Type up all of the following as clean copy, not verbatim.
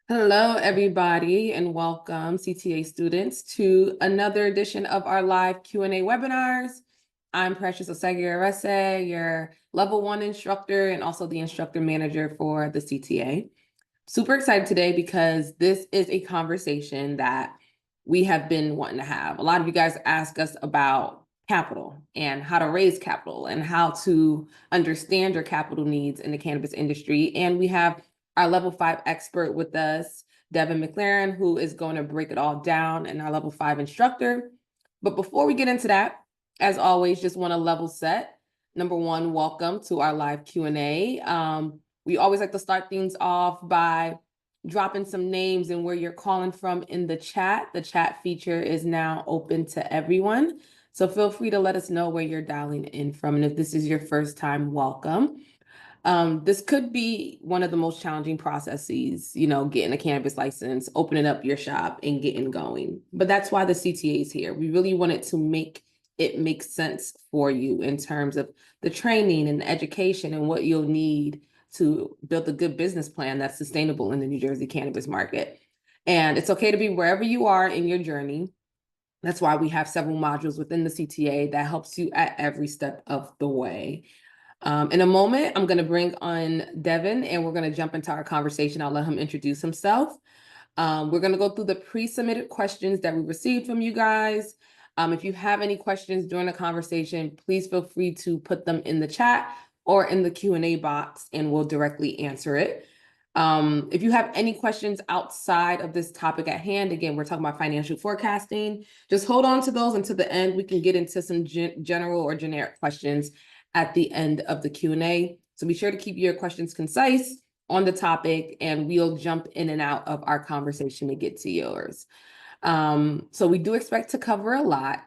Hello, everybody, and welcome CTA students to another edition of our live Q&A webinars. I'm Precious Oseguirese, your level 1 instructor and also the instructor manager for the CTA. Super excited today because this is a conversation that we have been wanting to have. A lot of you guys ask us about capital and how to raise capital and how to understand your capital needs in the cannabis industry. And we have our level 5 expert with us, Devin McLaren, who is going to break it all down, and our level 5 instructor. But before we get into that, as always, just want to level set. Number one, welcome to our live Q&A. We always like to start things off by dropping some names and where you're calling from in the chat. The chat feature is now open to everyone. So feel free to let us know where you're dialing in from. And if this is your first time, welcome. This could be one of the most challenging processes, getting a cannabis license, opening up your shop and getting going. But that's why the CTA is here. We really wanted to make it make sense for you in terms of the training and the education and what you'll need to build a good business plan that's sustainable in the New Jersey cannabis market. And it's okay to be wherever you are in your journey. That's why we have several modules within the CTA that helps you at every step of the way. In a moment, I'm going to bring on Devin and we're going to jump into our conversation. I'll let him introduce himself. We're going to go through the pre-submitted questions that we received from you guys. If you have any questions during the conversation, please feel free to put them in the chat or in the Q&A box and we'll directly answer it. If you have any questions outside of this topic at hand, again, we're talking about financial forecasting, just hold on to those until the end. We can get into some general or generic questions at the end of the Q&A. So be sure to keep your questions concise on the topic and we'll jump in and out of our conversation to get to yours. So we do expect to cover a lot.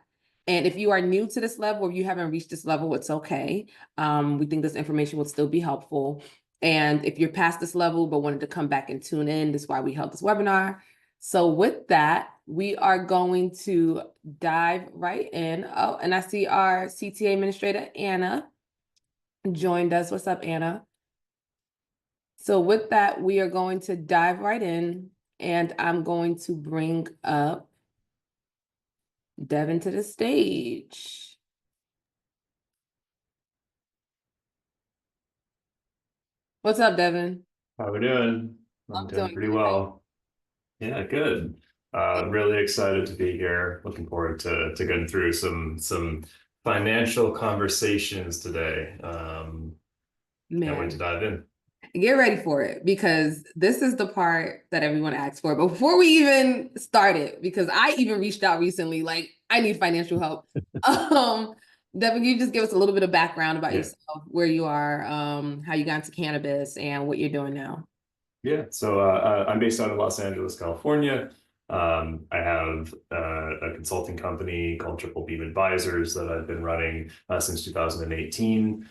And if you are new to this level or you haven't reached this level, it's okay. We think this information will still be helpful. And if you're past this level but wanted to come back and tune in, that's why we held this webinar. So with that, we are going to dive right in. Oh, and I see our CTA administrator, Anna, joined us. What's up, Anna? So with that, we are going to dive right in and I'm going to bring up Devin to the stage. What's up, Devin? How we doing? I'm doing pretty well. Yeah, good. Really excited to be here. Looking forward to getting through some financial conversations today. Can't wait to dive in. Get ready for it because this is the part that everyone asks for. But before we even start it, because I even reached out recently, like I need financial help. Devin, can you just give us a little bit of background about yourself, where you are, how you got into cannabis and what you're doing now? Yeah, so I'm based out of Los Angeles, California. I have a consulting company called Triple Beam Advisors that I've been running since 2018.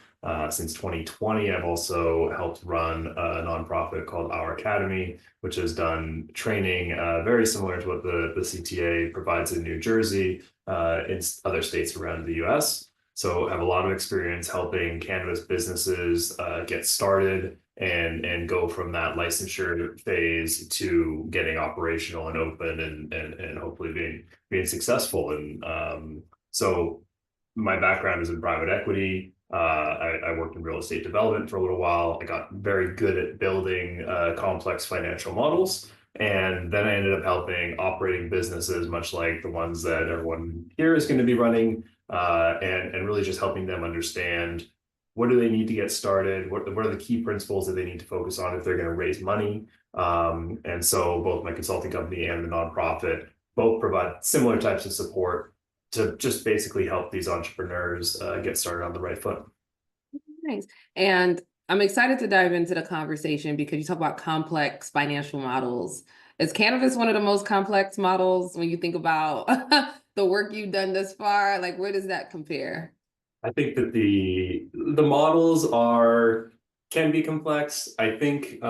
Since 2020, I've also helped run a nonprofit called Our Academy, which has done training very similar to what the CTA provides in New Jersey, in other states around the US. So I have a lot of experience helping cannabis businesses get started and go from that licensure phase to getting operational and open and hopefully being successful. And so my background is in private equity. I worked in real estate development for a little while. I got very good at building complex financial models. And then I ended up helping operating businesses, much like the ones that everyone here is going to be running, and really just helping them understand what do they need to get started, what are the key principles that they need to focus on if they're going to raise money. And so both my consulting company and the nonprofit both provide similar types of support to just basically help these entrepreneurs get started on the right foot. Nice. And I'm excited to dive into the conversation because you talk about complex financial models. Is cannabis one of the most complex models when you think about the work you've done thus far? Like, where does that compare? I think that the models can be complex. I think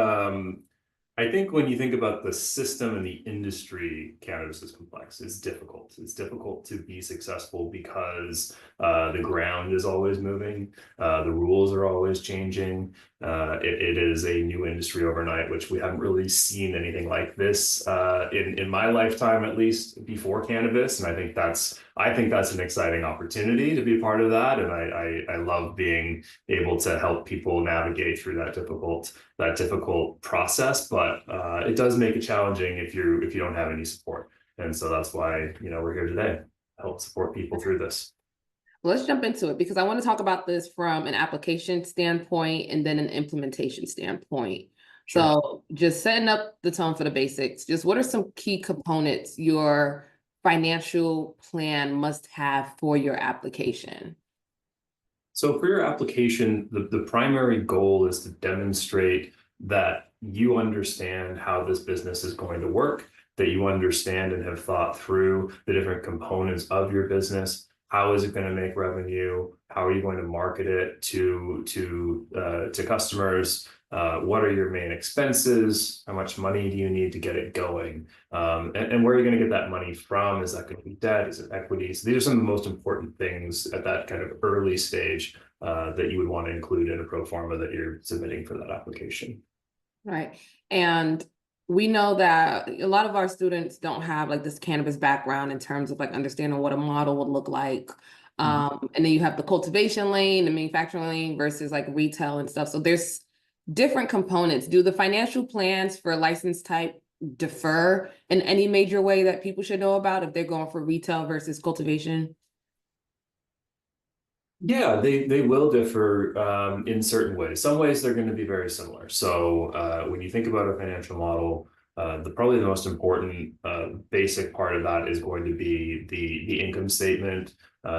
when you think about the system and the industry, cannabis is complex. It's difficult. It's difficult to be successful because the ground is always moving. The rules are always changing. It is a new industry overnight, which we haven't really seen anything like this in my lifetime, at least before cannabis. And I think that's an exciting opportunity to be part of that. And I love being able to help people navigate through that difficult process. But it does make it challenging if you don't have any support. And so that's why, we're here today, help support people through this. Let's jump into it because I want to talk about this from an application standpoint and then an implementation standpoint. Sure. So just setting up the tone for the basics, just what are some key components your financial plan must have for your application? So for your application, the primary goal is to demonstrate that you understand how this business is going to work, that you understand and have thought through the different components of your business. How is it going to make revenue? How are you going to market it to customers? What are your main expenses? How much money do you need to get it going? And where are you going to get that money from? Is that going to be debt? Is it equity? So these are some of the most important things at that kind of early stage that you would want to include in a pro forma that you're submitting for that application. Right. And we know that a lot of our students don't have like this cannabis background in terms of like understanding what a model would look like. And then you have the cultivation lane, the manufacturing lane versus like retail and stuff. So there's different components. Do the financial plans for license type differ in any major way that people should know about if they're going for retail versus cultivation? Yeah, they will differ in certain ways. Some ways they're going to be very similar. So when you think about a financial model, probably the most important basic part of that is going to be the income statement.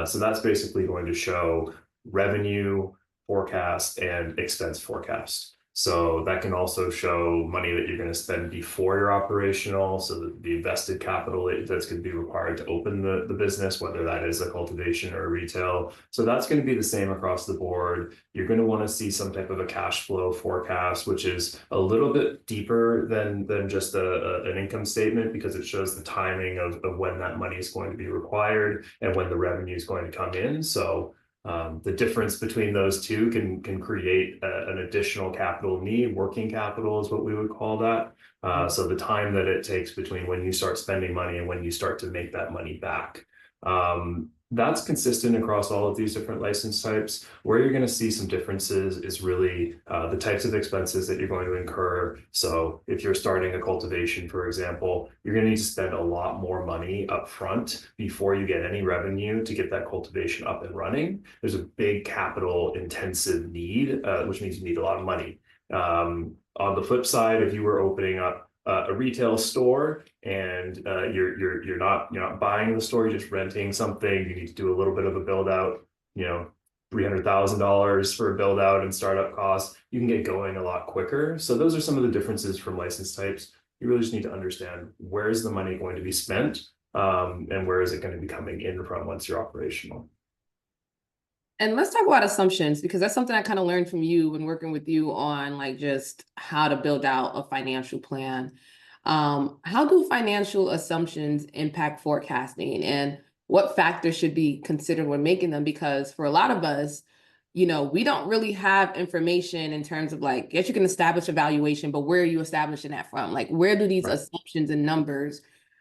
So that's basically going to show revenue forecast and expense forecast. So that can also show money that you're going to spend before you're operational. So the invested capital that's going to be required to open the business, whether that is a cultivation or a retail. So that's going to be the same across the board. You're going to want to see some type of a cash flow forecast, which is a little bit deeper than just an income statement, because it shows the timing of when that money is going to be required and when the revenue is going to come in. So the difference between those two can create an additional capital need. Working capital is what we would call that. So the time that it takes between when you start spending money and when you start to make that money back. That's consistent across all of these different license types. Where you're going to see some differences is really the types of expenses that you're going to incur. So if you're starting a cultivation, for example, you're going to need to spend a lot more money up front before you get any revenue to get that cultivation up and running. There's a big capital intensive need, which means you need a lot of money. On the flip side, if you were opening up a retail store and you're not buying the store, you're just renting something, you need to do a little bit of a build out, $300,000 for a build out and startup costs, you can get going a lot quicker. So those are some of the differences from license types. You really just need to understand where is the money going to be spent and where is it going to be coming in from once you're operational. And let's talk about assumptions, because that's something I kind of learned from you when working with you on like just how to build out a financial plan. How do financial assumptions impact forecasting, and what factors should be considered when making them? Because for a lot of us, we don't really have information in terms of like, yes, you can establish a valuation, but where are you establishing that from? Like, where do these assumptions and numbers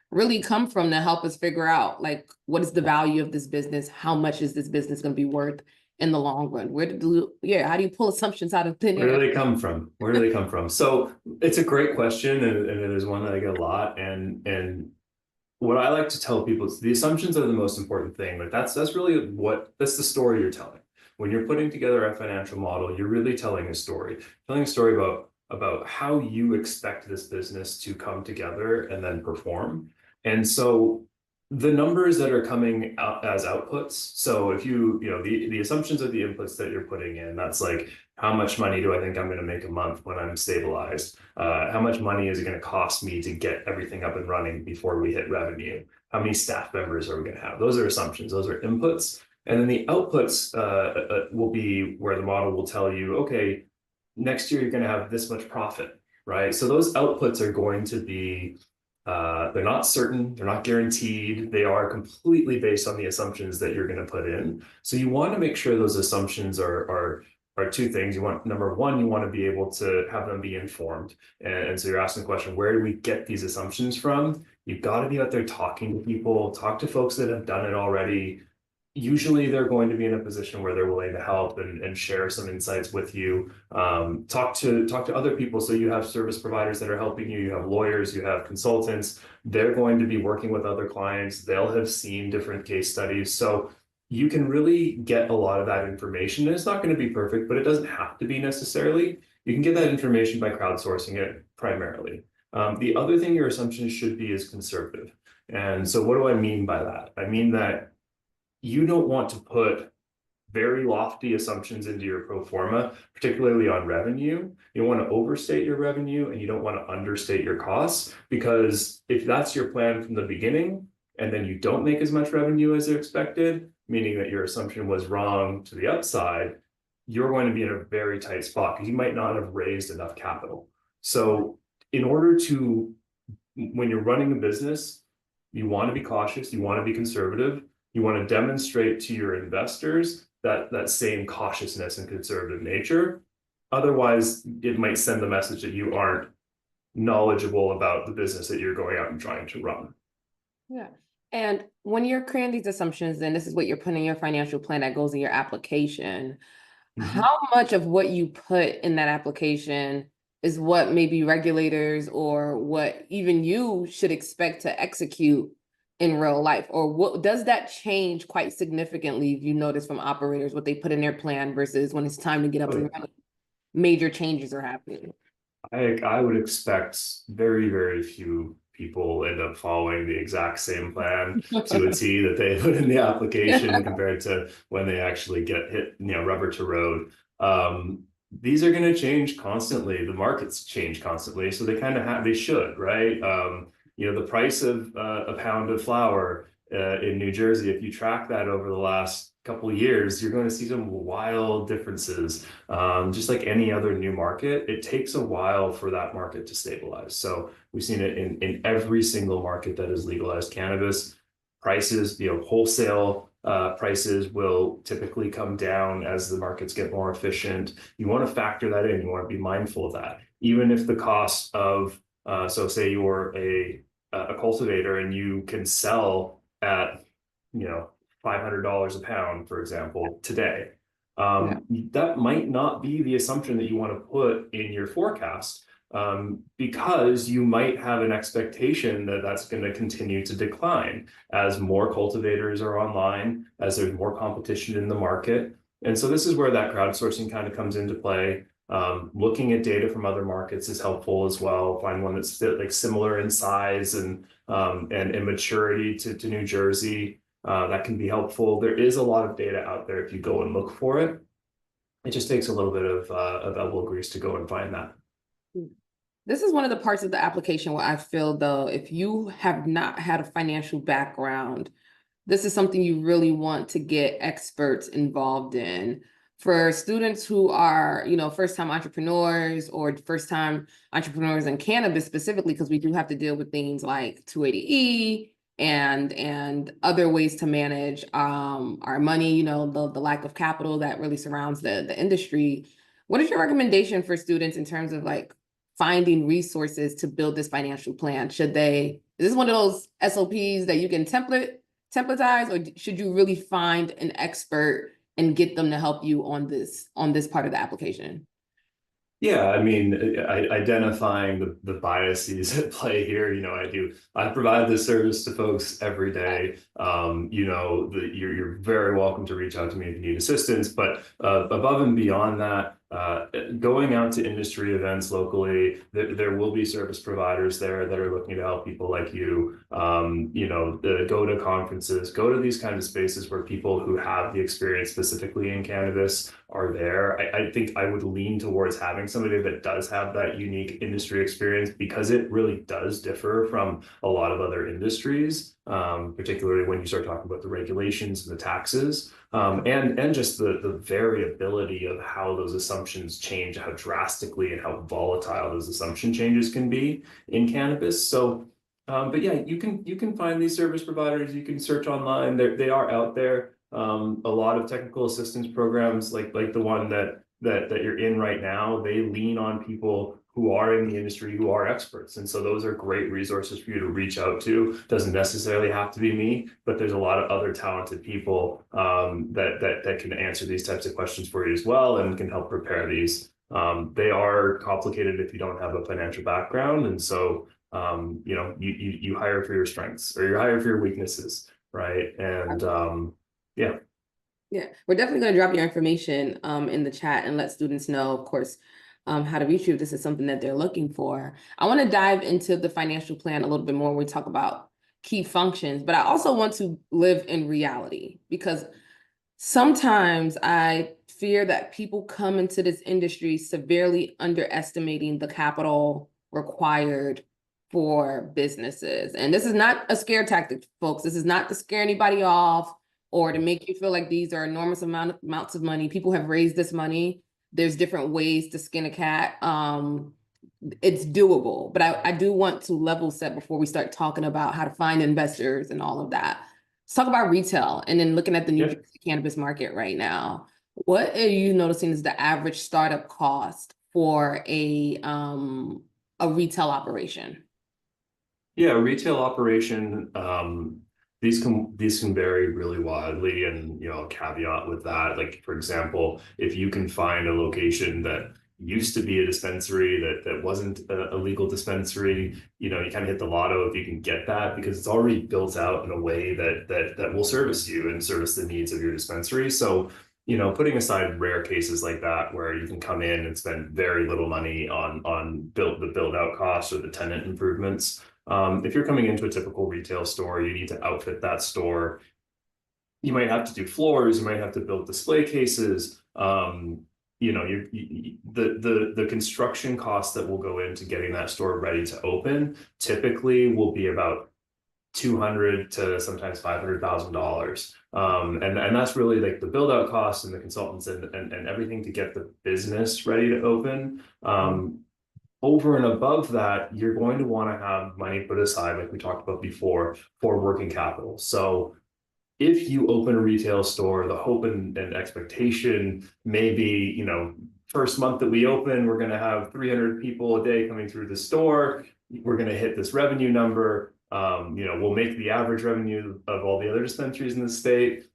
really come from to help us figure out like what is the value of this business? How much is this business going to be worth in the long run? How do you pull assumptions out of thin air? Where do they come from? Where do they come from? So it's a great question, and it is one that I get a lot. And what I like to tell people is the assumptions are the most important thing. Like that's really that's the story you're telling. When you're putting together a financial model, you're really telling a story about how you expect this business to come together and then perform. And so the numbers that are coming out as outputs. So if the assumptions of the inputs that you're putting in, that's like, how much money do I think I'm going to make a month when I'm stabilized? How much money is it going to cost me to get everything up and running before we hit revenue? How many staff members are we going to have? Those are assumptions. Those are inputs. And then the outputs will be where the model will tell you, okay, next year you're going to have this much profit, right? So those outputs are going to be, they're not certain, they're not guaranteed. They are completely based on the assumptions that you're going to put in. So you want to make sure those assumptions are are two things. You want, number one, you want to be able to have them be informed. And so you're asking the question, where do we get these assumptions from? You've got to be out there talking to people, talk to folks that have done it already. Usually they're going to be in a position where they're willing to help and share some insights with you. Talk to other people. So you have service providers that are helping you, you have lawyers, you have consultants. They're going to be working with other clients. They'll have seen different case studies. So you can really get a lot of that information. And it's not going to be perfect, but it doesn't have to be necessarily. You can get that information by crowdsourcing it primarily. The other thing your assumptions should be is conservative. And so what do I mean by that? I mean that you don't want to put very lofty assumptions into your pro forma, particularly on revenue. You don't want to overstate your revenue and you don't want to understate your costs, because if that's your plan from the beginning and then you don't make as much revenue as expected, meaning that your assumption was wrong to the upside, you're going to be in a very tight spot because you might not have raised enough capital. So in order to, when you're running a business, you want to be cautious, you want to be conservative, you want to demonstrate to your investors that same cautiousness and conservative nature. Otherwise, it might send the message that you aren't knowledgeable about the business that you're going out and trying to run. Yeah. And when you're creating these assumptions, then this is what you're putting in your financial plan that goes in your application. How much of what you put in that application is what maybe regulators or what even you should expect to execute in real life? Or what does that change quite significantly if you notice from operators what they put in their plan versus when it's time to get up and running, major changes are happening? I would expect very, very few people end up following the exact same plan to a T that they put in the application compared to when they actually get hit, rubber to road. These are going to change constantly. The markets change constantly, so they kind of have, they should, right? The price of a pound of flour in New Jersey, if you track that over the last couple of years, you're going to see some wild differences. Just like any other new market, it takes a while for that market to stabilize. So we've seen it in every single market that has legalized cannabis. Prices, wholesale prices will typically come down as the markets get more efficient. You want to factor that in. You want to be mindful of that. Even if the cost of, so say you're a cultivator and you can sell at, $500 a pound, for example, today. That might not be the assumption that you want to put in your forecast, because you might have an expectation that that's going to continue to decline as more cultivators are online, as there's more competition in the market. And so this is where that crowdsourcing kind of comes into play. Looking at data from other markets is helpful as well. Find one that's like similar in size and in maturity to New Jersey. That can be helpful. There is a lot of data out there if you go and look for it. It just takes a little bit of elbow grease to go and find that. This is one of the parts of the application where I feel, though, if you have not had a financial background, this is something you really want to get experts involved in. For students who are, first-time entrepreneurs or first-time entrepreneurs in cannabis specifically, because we do have to deal with things like 280E and other ways to manage our money, the lack of capital that really surrounds the industry. What is your recommendation for students in terms of like finding resources to build this financial plan? Is this one of those SOPs that you can templatize, or should you really find an expert and get them to help you on this part of the application? Yeah, I mean, identifying the biases at play here, I provide this service to folks every day. You're very welcome to reach out to me if you need assistance, but above and beyond that, going out to industry events locally, there will be service providers there that are looking to help people like you. Go to conferences, go to these kinds of spaces where people who have the experience specifically in cannabis are there. I think I would lean towards having somebody that does have that unique industry experience, because it really does differ from a lot of other industries, particularly when you start talking about the regulations and the taxes, and just the variability of how those assumptions change, how drastically and how volatile those assumption changes can be in cannabis. So, but yeah, you can find these service providers. You can search online. They are out there. A lot of technical assistance programs like the one that that you're in right now, they lean on people who are in the industry, who are experts. And so those are great resources for you to reach out to. Doesn't necessarily have to be me, but there's a lot of other talented people that can answer these types of questions for you as well and can help prepare these. They are complicated if you don't have a financial background. And so, you know, you hire for your strengths, or you hire for your weaknesses, right? And yeah. Yeah, we're definitely going to drop your information in the chat and let students know, of course, how to reach you if this is something that they're looking for. I want to dive into the financial plan a little bit more when we talk about key functions, but I also want to live in reality, because sometimes I fear that people come into this industry severely underestimating the capital required for businesses. And this is not a scare tactic, folks. This is not to scare anybody off or to make you feel like these are enormous amounts of money. People have raised this money. There's different ways to skin a cat. It's doable, but I do want to level set before we start talking about how to find investors and all of that. Let's talk about retail, and then looking at the New Jersey cannabis market right now. What are you noticing is the average startup cost for a retail operation? Yeah, retail operation, these can vary really wildly, and you know, a caveat with that, like for example, if you can find a location that used to be a dispensary that wasn't a legal dispensary, you know, you kind of hit the lotto if you can get that, because it's already built out in a way that will service you and service the needs of your dispensary. So, you know, putting aside rare cases like that where you can come in and spend very little money on the build out costs or the tenant improvements. If you're coming into a typical retail store, you need to outfit that store. You might have to do floors, you might have to build display cases. You know, the construction costs that will go into getting that store ready to open typically will be about $200 to sometimes $500,000. And that's really like the build out costs and the consultants and everything to get the business ready to open. Over and above that, you're going to want to have money put aside, like we talked about before, for working capital. So if you open a retail store, the hope and expectation may be, you know, first month that we open, we're going to have 300 people a day coming through the store. We're going to hit this revenue number. You know, we'll make the average revenue of all the other dispensaries in the state.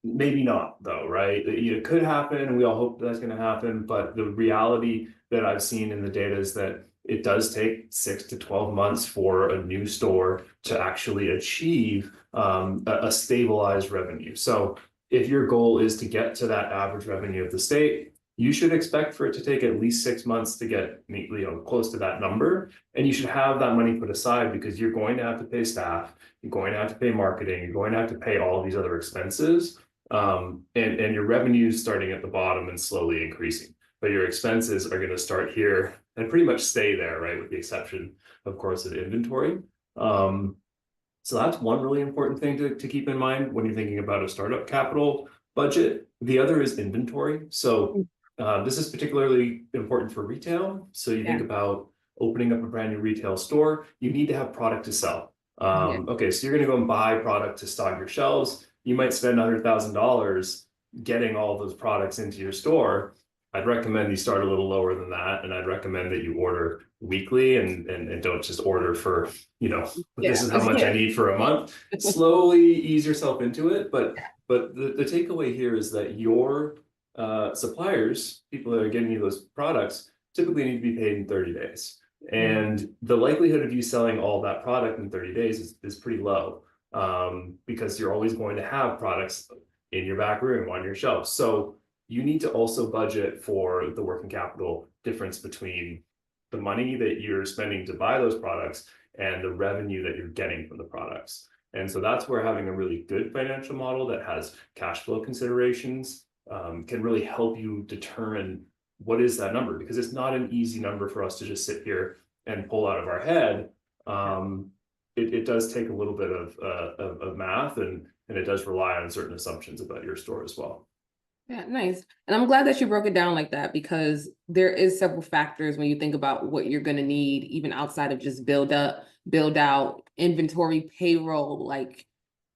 Maybe not, though, right? It could happen, and we all hope that's going to happen. But the reality that I've seen in the data is that it does take 6 to 12 months for a new store to actually achieve a stabilized revenue. So if your goal is to get to that average revenue of the state, you should expect for it to take at least 6 months to get, you know, close to that number. And you should have that money put aside, because you're going to have to pay staff, you're going to have to pay marketing, you're going to have to pay all of these other expenses. And your revenues starting at the bottom and slowly increasing, but your expenses are going to start here and pretty much stay there, right? With the exception, of course, of inventory. So that's one really important thing to keep in mind when you're thinking about a startup capital budget. The other is inventory. So this is particularly important for retail. So you think about opening up a brand new retail store, you need to have product to sell. Okay, so you're going to go and buy product to stock your shelves. You might spend $100,000 getting all those products into your store. I'd recommend you start a little lower than that, and I'd recommend that you order weekly and don't just order for, you know, this is how much I need for a month. Slowly ease yourself into it, but the takeaway here is that your suppliers, people that are getting you those products, typically need to be paid in 30 days. And the likelihood of you selling all that product in 30 days is pretty low, because you're always going to have products in your back room on your shelves. So you need to also budget for the working capital difference between the money that you're spending to buy those products and the revenue that you're getting from the products. And so that's where having a really good financial model that has cash flow considerations can really help you determine what is that number, because it's not an easy number for us to just sit here and pull out of our head. It does take a little bit of math, and it does rely on certain assumptions about your store as well. Yeah, nice. And I'm glad that you broke it down like that, because there is several factors when you think about what you're going to need, even outside of just build out, inventory, payroll, like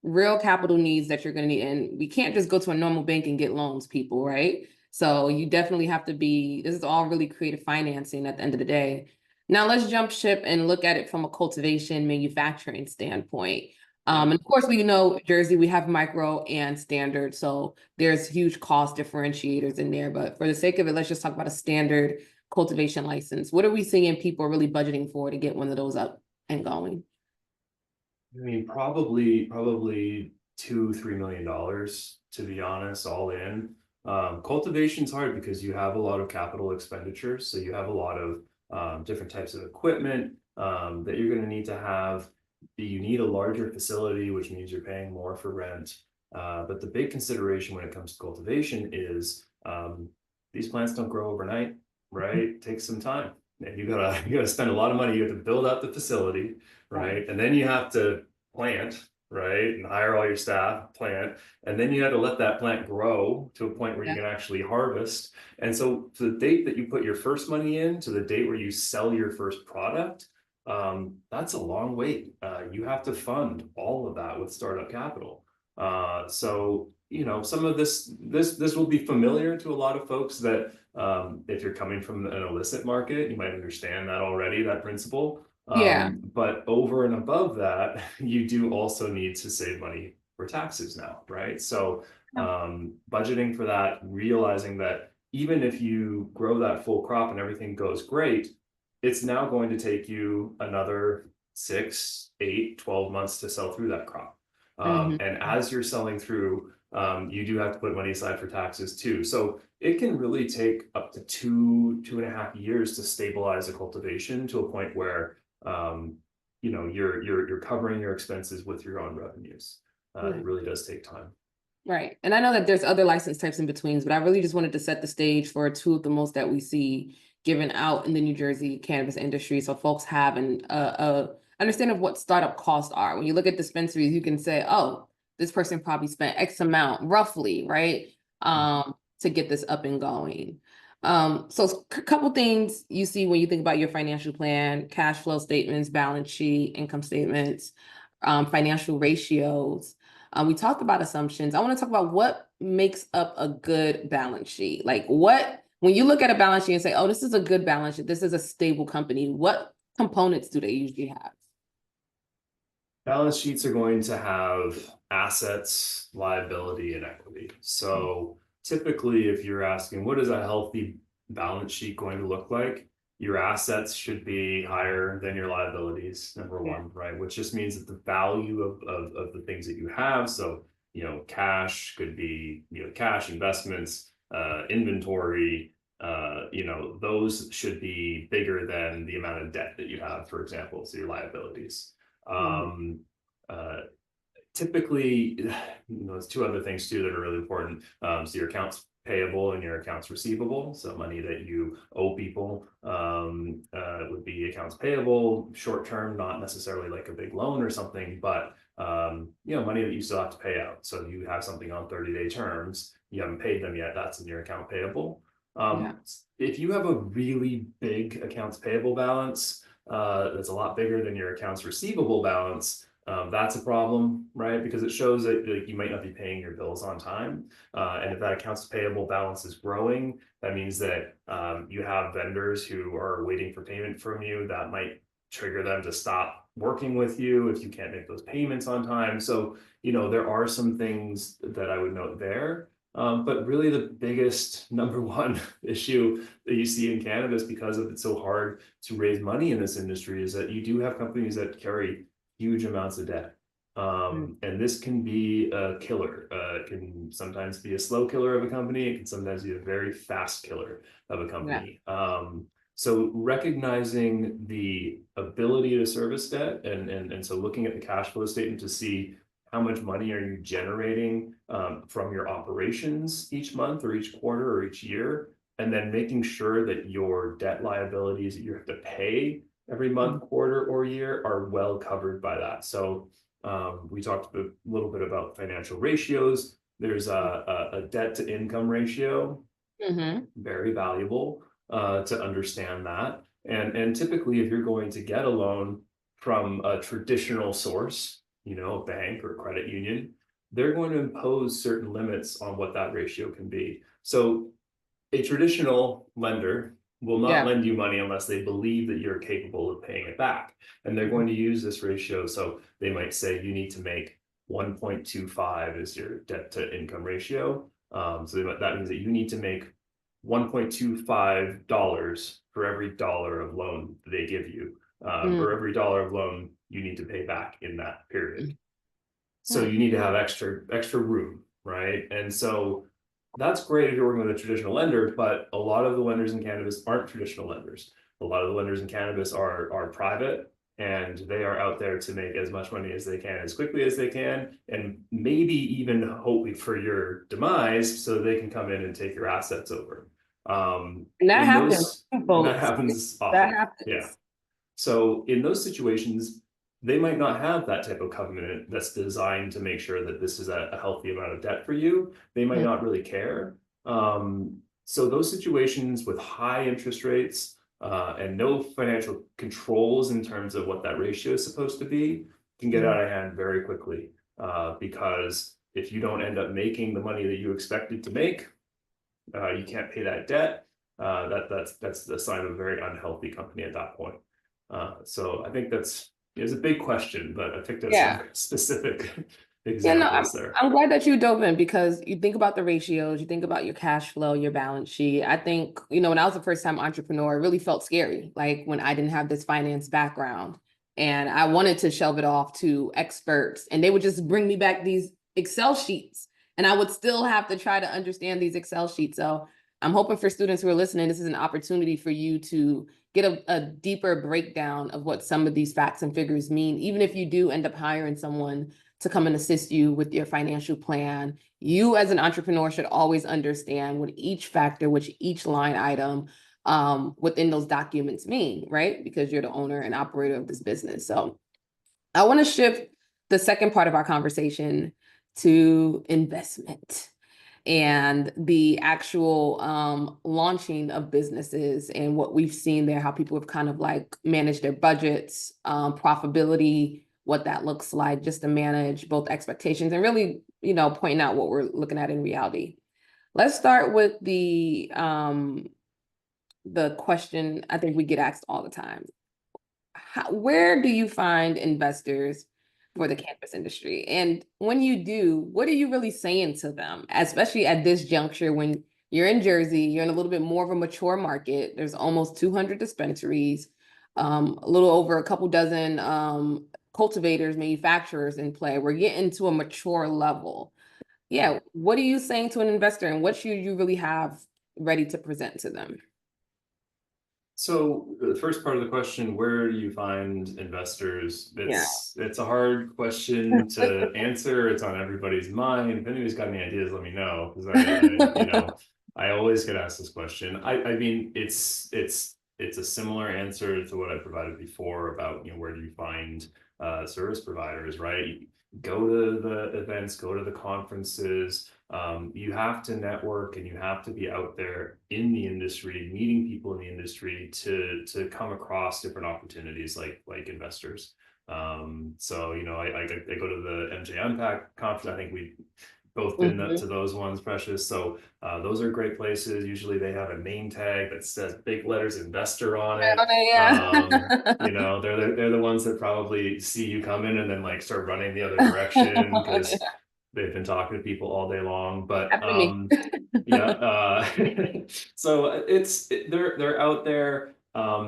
real capital needs that you're going to need. And we can't just go to a normal bank and get loans, people, right? So you definitely have to be, this is all really creative financing at the end of the day. Now let's jump ship and look at it from a cultivation manufacturing standpoint. And of course, we know Jersey, we have micro and standard. So there's huge cost differentiators in there. But for the sake of it, let's just talk about a standard cultivation license. What are we seeing people really budgeting for to get one of those up and going? I mean, probably $2-3 million, to be honest, all in. Cultivation's hard because you have a lot of capital expenditures. So you have a lot of different types of equipment that you're going to need to have. You need a larger facility, which means you're paying more for rent. But the big consideration when it comes to cultivation is these plants don't grow overnight, right? It takes some time. And you gotta spend a lot of money. You have to build out the facility, right? And then you have to plant, right? And hire all your staff, plant, and then you have to let that plant grow to a point where you can actually harvest. And so the date that you put your first money in to the date where you sell your first product, that's a long wait. You have to fund all of that with startup capital. So some of this will be familiar to a lot of folks that if you're coming from an illicit market, you might understand that already, that principle. But over and above that, you do also need to save money for taxes now, right? So budgeting for that, realizing that even if you grow that full crop and everything goes great, it's now going to take you another 6, 8, 12 months to sell through that crop. And as you're selling through, you do have to put money aside for taxes too. So it can really take up to 2.5 years to stabilize a cultivation to a point where you're covering your expenses with your own revenues. It really does take time. Right. And I know that there's other license types in betweens, but I really just wanted to set the stage for two of the most that we see given out in the New Jersey cannabis industry. So folks have an understanding of what startup costs are. When you look at dispensaries, you can say, oh, this person probably spent X amount roughly, right? To get this up and going. So a couple things you see when you think about your financial plan: cash flow statements, balance sheet, income statements, financial ratios. We talked about assumptions. I want to talk about what makes up a good balance sheet. Like when you look at a balance sheet and say, oh, this is a good balance sheet, this is a stable company, what components do they usually have? Balance sheets are going to have assets, liability, and equity. So typically, if you're asking, what is a healthy balance sheet going to look like? Your assets should be higher than your liabilities, number one, right? Which just means that the value of the things that you have. So, cash could be, cash, investments, inventory, those should be bigger than the amount of debt that you have, for example, so your liabilities. Typically, there's two other things too that are really important. So your accounts payable and your accounts receivable. So money that you owe people would be accounts payable, short term, not necessarily like a big loan or something, but money that you still have to pay out. So you have something on 30-day terms, you haven't paid them yet, that's in your account payable. If you have a really big accounts payable balance, that's a lot bigger than your accounts receivable balance, that's a problem, right? Because it shows that you might not be paying your bills on time. And if that accounts payable balance is growing, that means that you have vendors who are waiting for payment from you. That might trigger them to stop working with you if you can't make those payments on time. So, there are some things that I would note there. But really the biggest number one issue that you see in cannabis, because it's so hard to raise money in this industry, is that you do have companies that carry huge amounts of debt. And this can be a killer. It can sometimes be a slow killer of a company. It can sometimes be a very fast killer of a company. So recognizing the ability to service debt and so looking at the cash flow statement to see how much money are you generating from your operations each month or each quarter or each year, and then making sure that your debt liabilities that you have to pay every month, quarter, or year are well covered by that. So we talked a little bit about financial ratios. There's a debt to income ratio, very valuable to understand that. And typically, if you're going to get a loan from a traditional source, a bank or a credit union, they're going to impose certain limits on what that ratio can be. So a traditional lender will not Yeah. lend you money unless they believe that you're capable of paying it back. And they're going to use this ratio. So they might say you need to make 1.25 is your debt to income ratio. That means that you need to make $1.25 for every dollar of loan they give you. For every dollar of loan you need to pay back in that period. So Mm. you need to have extra room, right? And so that's great if you're working with a traditional lender, but a lot of the lenders in cannabis aren't traditional lenders. A lot of the lenders in cannabis are private, and they are out there to make as much money as they can, as quickly as they can, and maybe even hoping for your demise so they can come in and take your assets over. And that In happens, those, and that folks. happens That often, yeah. happens. So in those situations, they might not have that type of covenant that's designed to make sure that this is a healthy amount of debt for you. They might Mm. not really care. So those situations with high interest rates and no financial controls in terms of what that ratio is supposed to be can get out of hand very quickly. Because if you don't end up making the money that you expected to make, you can't pay that debt. That's the sign of a very unhealthy company at that point. So I think it's a big question, but I picked out some Yeah. specific Yeah, no, examples there. I'm glad that you dove in because you think about the ratios, you think about your cash flow, your balance sheet. I think, when I was a first-time entrepreneur, it really felt scary, like when I didn't have this finance background and I wanted to shelve it off to experts and they would just bring me back these Excel sheets and I would still have to try to understand these Excel sheets. So I'm hoping for students who are listening, this is an opportunity for you to get a deeper breakdown of what some of these facts and figures mean, even if you do end up hiring someone to come and assist you with your financial plan. You as an entrepreneur should always understand what each factor, which each line item within those documents mean, right? Because you're the owner and operator of this business. So I want to shift the second part of our conversation to investment and the actual launching of businesses and what we've seen there, how people have kind of like managed their budgets, profitability, what that looks like, just to manage both expectations and really, pointing out what we're looking at in reality. Let's start with the question I think we get asked all the time. Where do you find investors for the cannabis industry? And when you do, what are you really saying to them, especially at this juncture when you're in Jersey, you're in a little bit more of a mature market. There's almost 200 dispensaries, a little over a couple dozen cultivators, manufacturers in play. We're getting to a mature level. Yeah, what are you saying to an investor and what should you really have ready to present to them? So the first part of the question, where do you find investors? Yeah. It's a hard question to answer. It's on everybody's mind. If anybody's got any ideas, let me know, because I always get asked this question. I mean, it's a similar answer to what I provided before about where do you find service providers, right? Go to the events, go to the conferences. You have to network and you have to be out there in the industry, meeting people in the industry to come across different opportunities like investors. So I go to the MJ Unpack conference. I think we've both been to those ones, Precious. So those are great places. Usually they have a name tag that says big letters investor on it. They're the ones that probably see you coming and then like start running the other direction because they've been talking to people all day long. But Happen to me. yeah, so they're out there.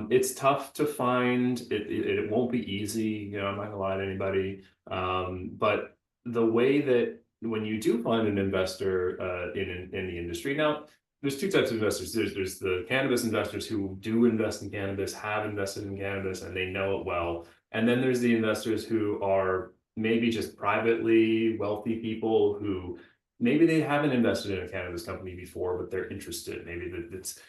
It's tough to find. It won't be easy. I'm not gonna lie to anybody. But the way that when you do find an investor in the industry now, there's two types of investors. There's the cannabis investors who do invest in cannabis, have invested in cannabis, and they know it well. And then there's the investors who are maybe just privately wealthy people who maybe they haven't invested in a cannabis company before, but they're interested. Maybe that it's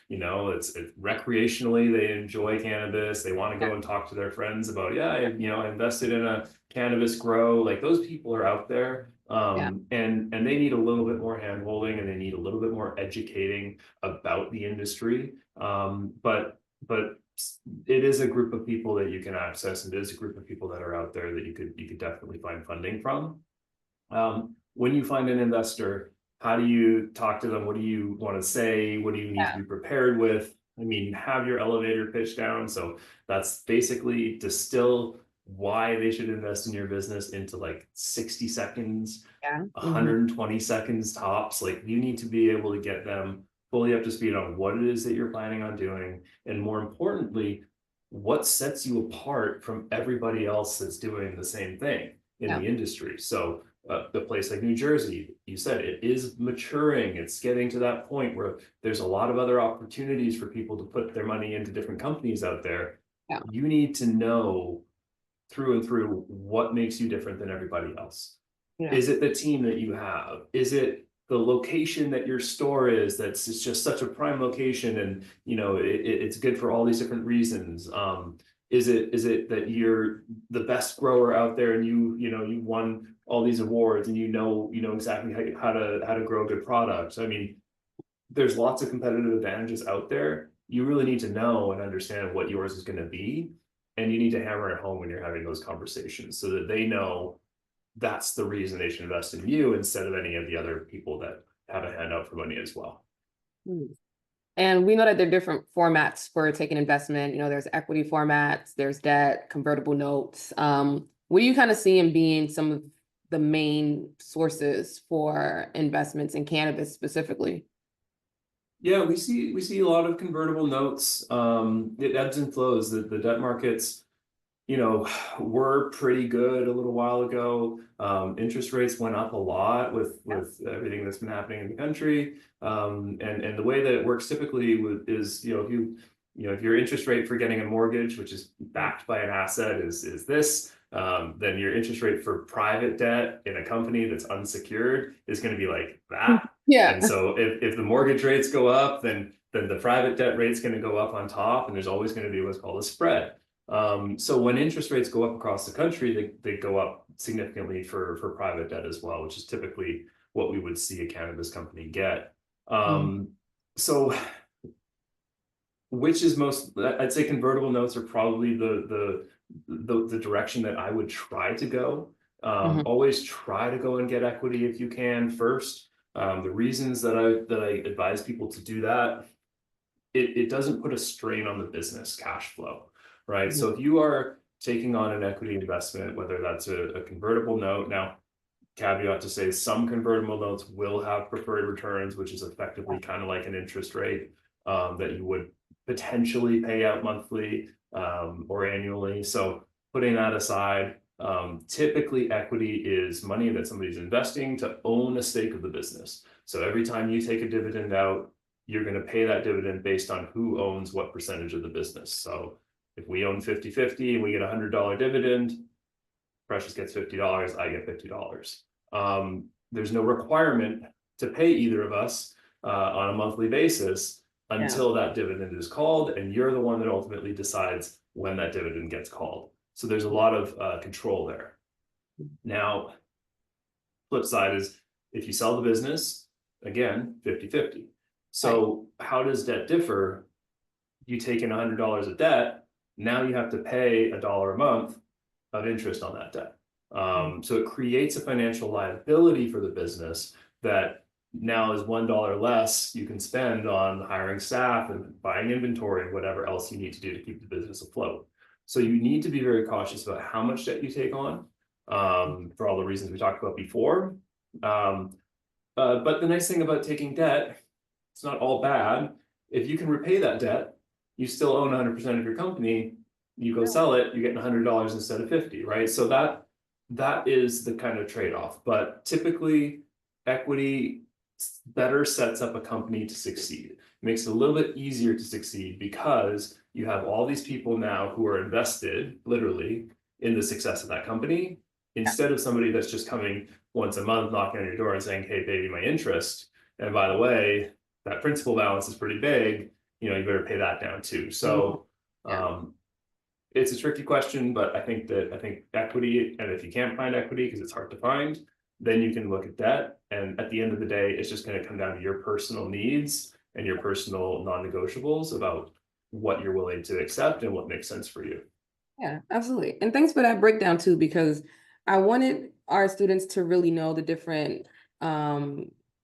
recreationally, they enjoy cannabis. They want to go and talk to their friends about, yeah, I invested in a cannabis grow. Like those people are out there. Yeah. And they need a little bit more hand holding and they need a little bit more educating about the industry. But it is a group of people that you can access, and it is a group of people that are out there that you could definitely find funding from. When you find an investor, How do you talk to them? What do you want to say? What do you need to Yeah. be prepared with? I mean, have your elevator pitch down. So that's basically distill why they should invest in your business into like 60 seconds, Yeah. 120 seconds tops. Like you need to be able to get them fully up to speed on what it is that you're planning on doing. And more importantly, what sets you apart from everybody else that's doing the same thing in Yeah. the industry. So the place like New Jersey, you said it is maturing. It's getting to that point where there's a lot of other opportunities for people to put their money into different companies out there. Yeah. You need to know through and through what makes you different than everybody else. Yeah. Is it the team that you have? Is it the location that your store is? That's it's just such a prime location, and it's good for all these different reasons. Is it that you're the best grower out there, and you won all these awards, and you know exactly how to grow good products? I mean, there's lots of competitive advantages out there. You really need to know and understand what yours is going to be, and you need to hammer it home when you're having those conversations so that they know that's the reason they should invest in you instead of any of the other people that have a handout for money as well. Mm. And we know that there are different formats for taking investment. There's equity formats, there's debt, convertible notes. What do you kind of see in being some of the main sources for investments in cannabis specifically? Yeah, we see a lot of convertible notes. It ebbs and flows. The debt markets, were pretty good a little while ago. Interest rates went up a lot with everything that's been happening in the country. And the way that it works typically is, if your interest rate for getting a mortgage, which is backed by an asset, is this, then your interest rate for private debt in a company that's unsecured is going to be like that. And Yeah. so if the mortgage rates go up, then the private debt rate's going to go up on top, and there's always going to be what's called a spread. So when interest rates go up across the country, they go up significantly for private debt as well, which is typically what we would see a cannabis company get. So which is most, I'd say convertible notes are probably the direction that I would try to go. Always try to go and get equity if you can first. The reasons that I advise people to do that, it doesn't put a strain on the business cash flow, right? So if you are taking on an equity investment, whether that's a convertible note, now caveat to say some convertible notes will have preferred returns, which is effectively kind of like an interest rate that you would potentially pay out monthly or annually. So putting that aside, typically equity is money that somebody's investing to own a stake of the business. So every time you take a dividend out, you're going to pay that dividend based on who owns what percentage of the business. So if we own 50-50 and we get $100 dividend, Precious gets $50, I get $50. There's no requirement to pay either of us on a monthly basis until that dividend is called, and you're the one that ultimately decides when that dividend gets called. So there's a lot of control there. Now, flip side is if you sell the business, again, 50-50. So how does debt differ? You take in $100 of debt, now you have to pay $1 a month of interest on that debt. So it creates a financial liability for the business that now is $1 less you can spend on hiring staff and buying inventory and whatever else you need to do to keep the business afloat. So you need to be very cautious about how much debt you take on for all the reasons we talked about before. But the nice thing about taking debt, it's not all bad. If you can repay that debt, you still own 100% of your company. You go sell it, you get $100 instead of 50, right? So that is the kind of trade-off. But typically, equity better sets up a company to succeed. It makes it a little bit easier to succeed because you have all these people now who are invested, literally, in the success of that company, instead of somebody that's just coming once a month, knocking on your door and saying, hey, baby, my interest. And by the way, that principal balance is pretty big. You better pay that down too. So it's a tricky question, but I think equity, and if you can't find equity because it's hard to find, then you can look at debt. And at the end of the day, it's just going to come down to your personal needs and your personal non-negotiables about what you're willing to accept and what makes sense for you. Yeah, absolutely. And thanks for that breakdown too, because I wanted our students to really know the different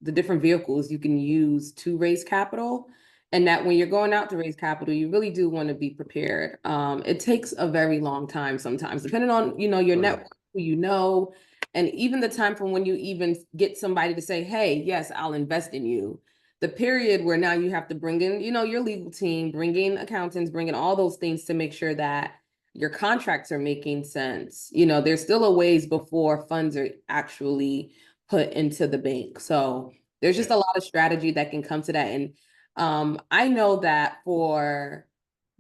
the different vehicles you can use to raise capital. And that when you're going out to raise capital, you really do want to be prepared. It takes a very long time sometimes, depending on, your Oh, yeah. network, who you know, and even the time from when you even get somebody to say, hey, yes, I'll invest in you. The period where now you have to bring in, your legal team, bring in accountants, bring in all those things to make sure that your contracts are making sense. There's still a ways before funds are actually put into the bank. So there's just a lot of strategy that can come to that. And I know that for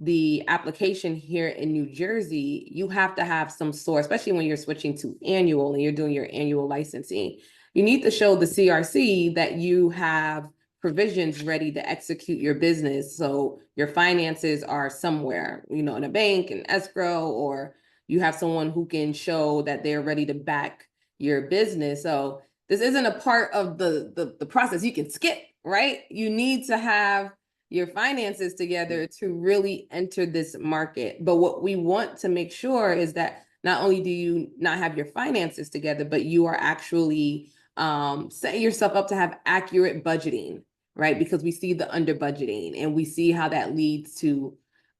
the application here in New Jersey, you have to have some sort, especially when you're switching to annual and you're doing your annual licensing. You need to show the CRC that you have provisions ready to execute your business. So your finances are somewhere, in a bank, in escrow, or you have someone who can show that they're ready to back your business. So this isn't a part of the process you can skip, right? You need to have your finances together to really enter this market. But what we want to make sure is that not only do you not have your finances together, but you are actually setting yourself up to have accurate budgeting, right? Because we see the under budgeting and we see how that leads to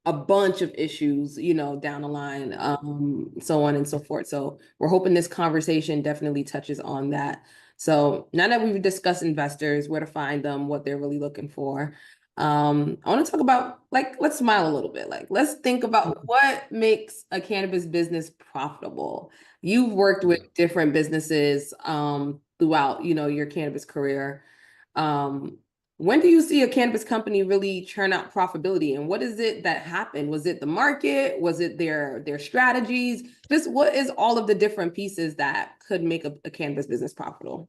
a bunch of issues, down the line, so on and so forth. So we're hoping this conversation definitely touches on that. So now that we've discussed investors, where to find them, what they're really looking for, I want to talk about, let's smile a little bit. Let's think about what makes a cannabis business profitable. You've worked with different businesses throughout, your cannabis career. When do you see a cannabis company really churn out profitability, and what is it that happened? Was it the market? Was it their strategies? Just what is all of the different pieces that could make a cannabis business profitable?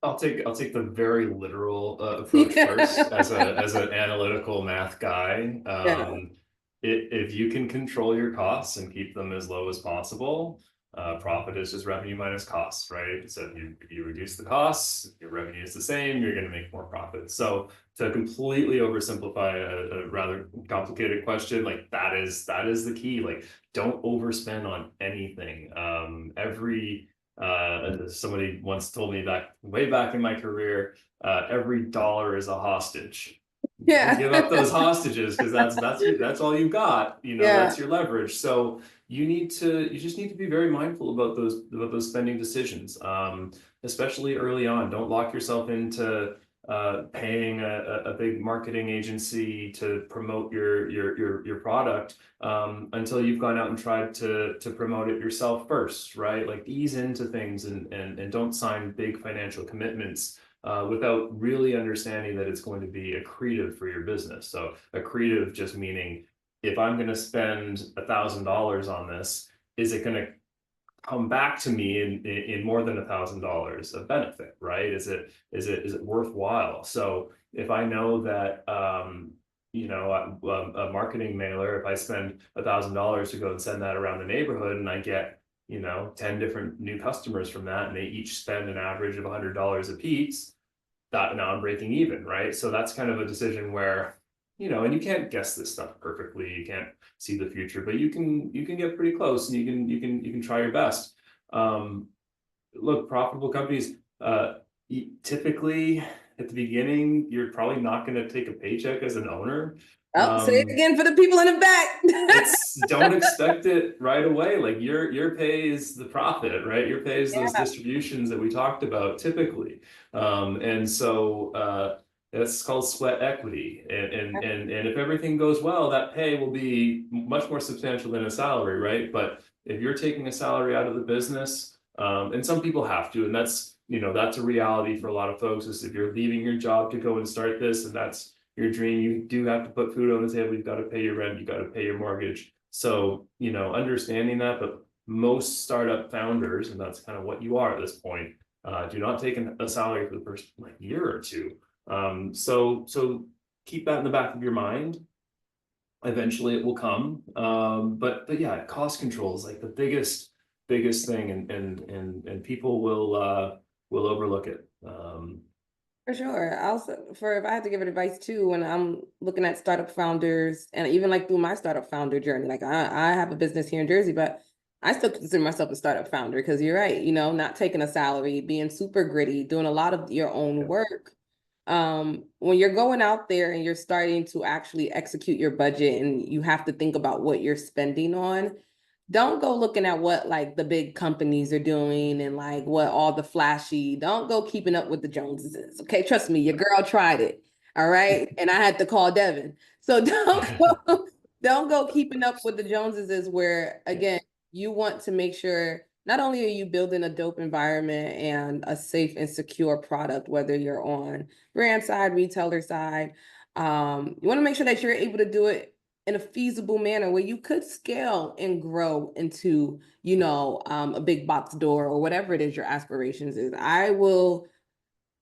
I'll take the very literal approach first as an analytical math guy. Yeah. If you can control your costs and keep them as low as possible, profit is just revenue minus costs, right? So if you reduce the costs, your revenue is the same, you're going to make more profit. So to completely oversimplify a rather complicated question, that is the key. Don't overspend on anything. Somebody once told me way back in my career, every dollar is a hostage. Yeah. Don't give up those hostages, because that's all you got. That's your leverage. So you just need to be very mindful about those spending decisions, especially early on. Don't lock yourself into paying a big marketing agency to promote your product until you've gone out and tried to promote it yourself first, right? Ease into things and don't sign big financial commitments without really understanding that it's going to be accretive for your business. So accretive just meaning, if I'm going to spend $1,000 on this, is it going to come back to me in more than $1,000 of benefit, right? Is it worthwhile? So if I know that a marketing mailer, if I spend $1,000 to go and send that around the neighborhood, and I get 10 different new customers from that, and they each spend an average of $100 a piece, that now I'm breaking even, right? So that's kind of a decision where, and you can't guess this stuff perfectly. You can't see the future, but you can get pretty close, and you can try your best. Look, profitable companies, typically at the beginning, you're probably not going to take a paycheck as an owner. Oh, say it again for the people in the back. Don't expect it right away. Your pay is the profit, right? Your pay is those distributions that we talked about typically. And so that's called sweat equity. And if everything goes well, that pay will be much more substantial than a salary, right? But if you're taking a salary out of the business, and some people have to, and that's a reality for a lot of folks, is if you're leaving your job to go and start this, and that's your dream, you do have to put food on the table, you've got to pay your rent, you got to pay your mortgage. So, understanding that, but most startup founders, and that's kind of what you are at this point, do not take a salary for the first year or two. So keep that in the back of your mind. Eventually it will come. But yeah, cost control is the biggest thing, and people will overlook it. For sure. Also, if I had to give advice too, when I'm looking at startup founders, and even through my startup founder journey, I have a business here in Jersey, but I still consider myself a startup founder because you're right, not taking a salary, being super gritty, doing a lot of your own work. When you're going out there and you're starting to actually execute your budget and you have to think about what you're spending on, don't go looking at what like the big companies are doing and like what all the flashy, don't go keeping up with the Joneses is. Okay, trust me, your girl tried it. All right. And I had to call Devin. So don't go keeping up with the Joneses is where again you want to make sure not only are you building a dope environment and a safe and secure product, whether you're on brand side, retailer side, you want to make sure that you're able to do it in a feasible manner where you could scale and grow into, a big box door or whatever it is your aspirations is.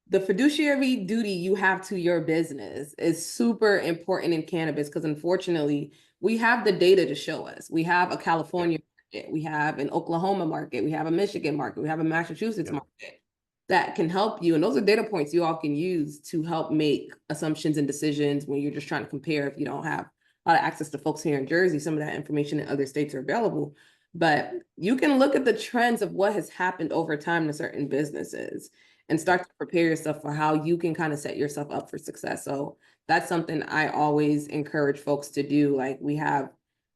The fiduciary duty you have to your business is super important in cannabis because unfortunately we have the data to show us. We have a California market, we have an Oklahoma market, we have a Michigan market, we have a Massachusetts market that can help you. And those are data points you all can use to help make assumptions and decisions when you're just trying to compare. If you don't have a lot of access to folks here in Jersey, some of that information in other states are available. But you can look at the trends of what has happened over time to certain businesses and start to prepare yourself for how you can kind of set yourself up for success. So that's something I always encourage folks to do. Like we have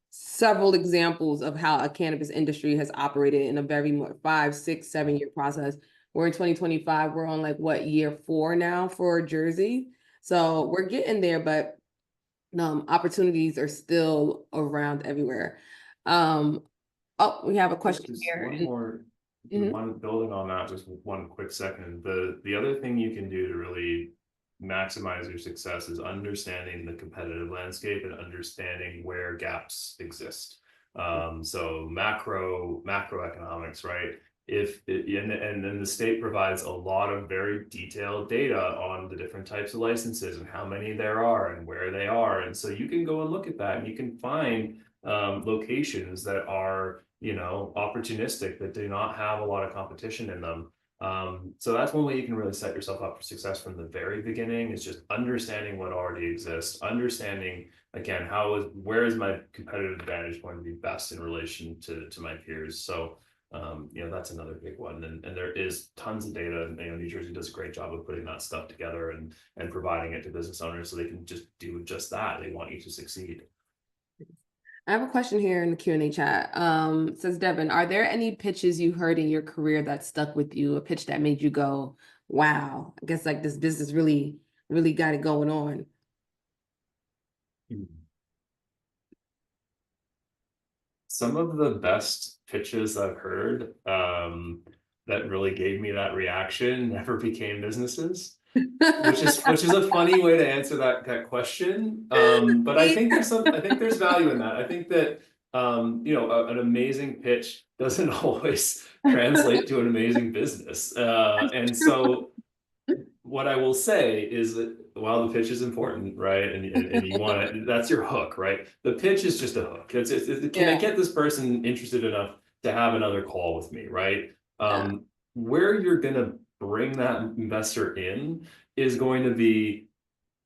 several examples of how a cannabis industry has operated in a very 5, 6, 7 year process. We're in 2025, we're on like what, year 4 now for Jersey. So we're getting there, but opportunities are still around everywhere. We have a question Just here. one more, one building on that, just one quick second. The other thing you can do to really maximize your success is understanding the competitive landscape and understanding where gaps exist. So macroeconomics, right? And then the state provides a lot of very detailed data on the different types of licenses and how many there are and where they are. And so you can go and look at that and you can find locations that are, opportunistic, that do not have a lot of competition in them. So that's one way you can really set yourself up for success from the very beginning, is just understanding what already exists, understanding again, where is my competitive advantage going to be best in relation to my peers. So that's another big one. And there is tons of data, and New Jersey does a great job of putting that stuff together and providing it to business owners so they can just do just that. They want you to succeed. I have a question here in the Q&A chat. It says, Devin, are there any pitches you heard in your career that stuck with you? A pitch that made you go, wow, I guess like this business really, really got it going on. Some of the best pitches I've heard that really gave me that reaction never became businesses, which is a funny way to answer that question. But I think there's value in that. I think that an amazing pitch doesn't always translate to an amazing business. And so what I will say is that while the pitch is important, right, and you want it, that's your hook, right? The pitch is just a hook. Can I get this person interested enough to have another call with me, right? Where you're gonna bring that investor in is going to be,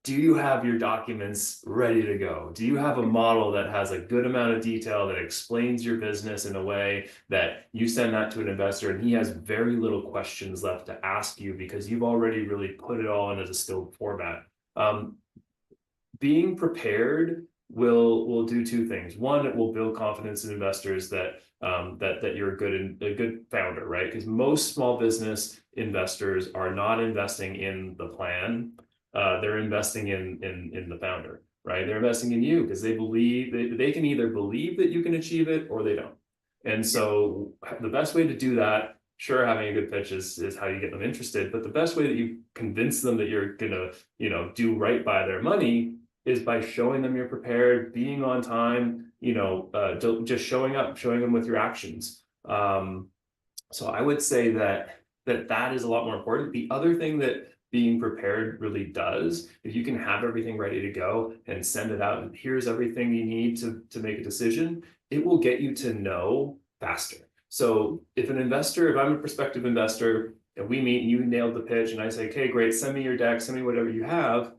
do you have your documents ready to go? Do you have a model that has a good amount of detail that explains your business in a way that you send that to an investor and he has very little questions left to ask you because you've already really put it all in as a stilled format? Being prepared will do two things. One, it will build confidence in investors that you're a good founder, right? Because most small business investors are not investing in the plan. They're investing in the founder, right? They're investing in you because they believe they can either believe that you can achieve it or they don't. And so the best way to do that, sure, having a good pitch is how you get them interested, but the best way that you convince them that you're gonna, do right by their money is by showing them you're prepared, being on time, just showing up, showing them with your actions. So I would say that is a lot more important. The other thing that being prepared really does, if you can have everything ready to go and send it out, and here's everything you need to make a decision, it will get you to know faster. So if I'm a prospective investor and we meet and you nailed the pitch and I say, okay, great, send me your deck, send me whatever you have,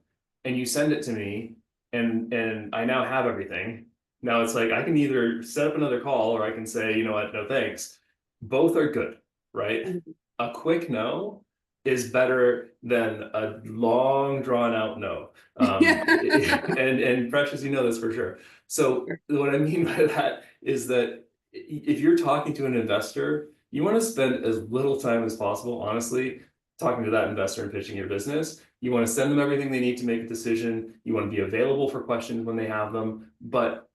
and you send it to me and I now have everything, Now it's like, I can either set up another call or I can say, you know what, no thanks. Both are good, right? Mhm. A quick no is better than a long drawn out no. And Precious, you know this for sure. So what I mean by that is that if you're talking to an investor, you want to spend as little time as possible, honestly, talking to that investor and pitching your business. You want to send them everything they need to make a decision. You want to be available for questions when they have them. But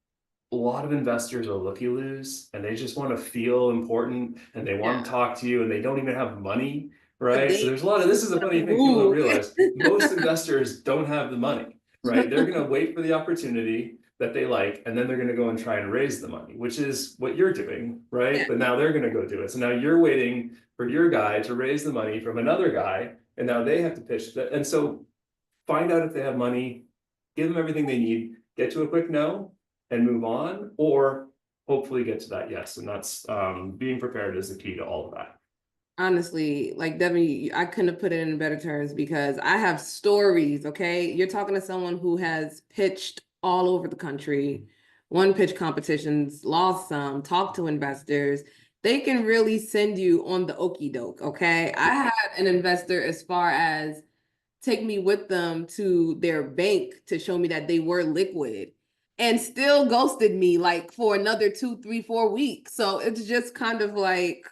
a lot of investors are looky-loos and they just want to feel important and they Yeah. want to talk to you and they don't even have money, So right? So they there's a lot of, this is a funny thing people don't move. realize. Most investors don't have the money, right? They're going to wait for the opportunity that they like, and then they're going to go and try and raise the money, which is what you're doing, Yeah. right? But now they're going to go do it. So now you're waiting for your guy to raise the money from another guy, and now they have to pitch that. And so find out if they have money, give them everything they need, get to a quick no, and move on, or hopefully get to that yes. And that's being prepared is the key to all of that. Honestly, like Devin, I couldn't have put it in better terms because I have stories, okay? You're talking to someone who has pitched all over the country, won pitch competitions, lost some, talked to investors. They can really send you on the okey doke, okay? I had an investor as far as take me with them to their bank to show me that they were liquid and still ghosted me like for another 2, 3, 4 weeks. So it's just kind of like,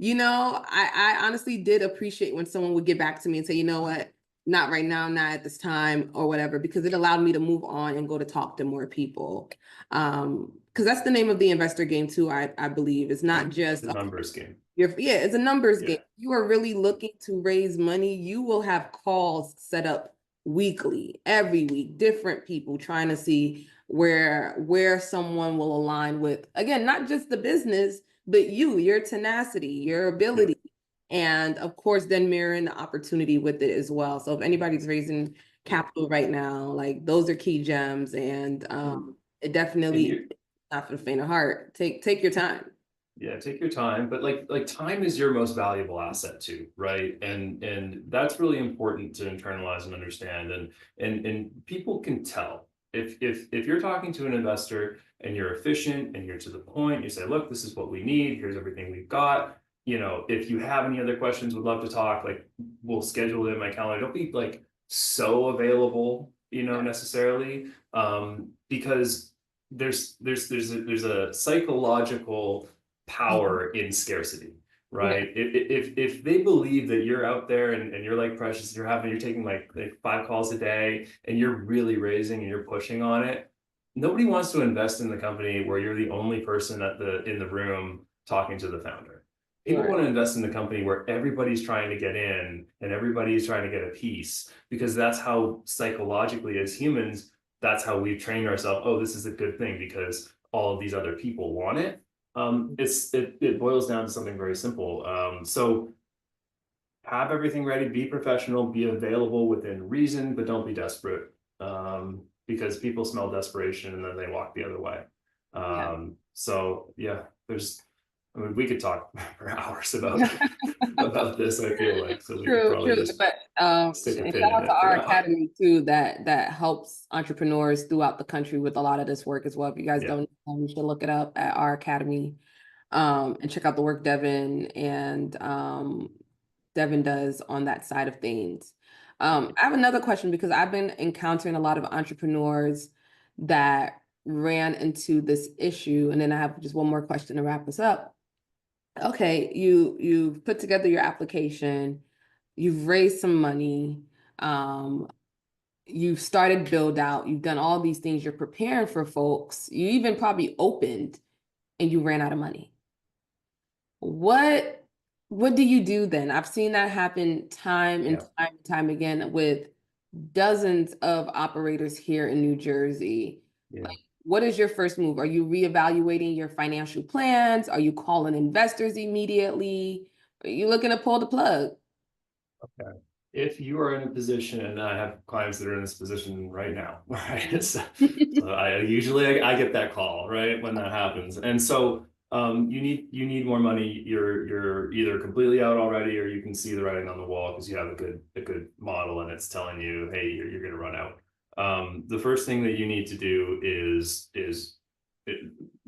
I honestly did appreciate when someone would get back to me and say, you know what, not right now, not at this time or whatever, because it allowed me to move on and go to talk to more people. Because that's the name of the investor game too, I believe. It's not just The numbers game. it's a numbers game. Yeah. You are really looking to raise money. You will have calls set up weekly, every week, different people trying to see where someone will align with, again, not just the business, but your tenacity, your ability. And of course, then mirroring the opportunity with it as well. So if anybody's raising capital right now, like those are key gems. And it definitely not for the faint of heart. Take your time. Yeah, take your time, but like time is your most valuable asset too, right? And that's really important to internalize and understand. And people can tell if you're talking to an investor and you're efficient and you're to the point, you say, look, this is what we need, here's everything we've got. You know, if you have any other questions, would love to talk, like we'll schedule it in my calendar. Don't be like so available, necessarily. Because there's a psychological power in scarcity, right? If they believe that you're out there and you're like Precious, you're taking like 5 calls a day and you're really raising and you're pushing on it, nobody wants to invest in the company where you're the only person in the room talking to the founder. People want to invest in the company where everybody's trying to get in and everybody's trying to get a piece, because that's how psychologically as humans, that's how we've trained ourselves. Oh, this is a good thing because all of these other people want it. It boils down to something very simple. So have everything ready, be professional, be available within reason, but don't be desperate. Because people smell desperation and then they walk the other way. So yeah, we could talk for hours about this, I feel like. So we could probably True. just But stick a and pin shout in out to it for our now. academy too, that helps entrepreneurs throughout the country with a lot of this work as well. If you guys Yeah. don't know, you should look it up at our academy, and check out the work Devin and Devin does on that side of things. I have another question because I've been encountering a lot of entrepreneurs that ran into this issue, and then I have just one more question to wrap us up. Okay, you've put together your application, you've raised some money, you've started build out, you've done all these things, you're preparing for folks, you even probably opened and you ran out of money. What do you do then? I've seen that happen time and time again with dozens of operators here in New Jersey. Yeah. What is your first move? Are you reevaluating your financial plans? Are you calling investors immediately? Are you looking to pull the plug? Okay. If you are in a position, and I have clients that are in this position right now, right? So I usually I get that call, right, when that happens. And so you need more money. You're either completely out already or you can see the writing on the wall because you have a good model and it's telling you, hey, you're gonna run out. The first thing that you need to do is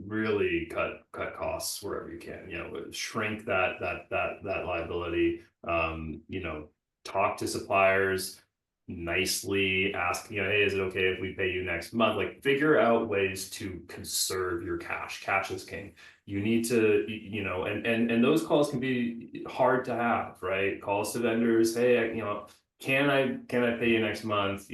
really cut costs wherever you can, shrink that liability, talk to suppliers nicely, ask, hey, is it okay if we pay you next month? Like, figure out ways to conserve your cash. Cash is king. You need to, and those calls can be hard to have, right? Calls to vendors, hey, can I pay you next month?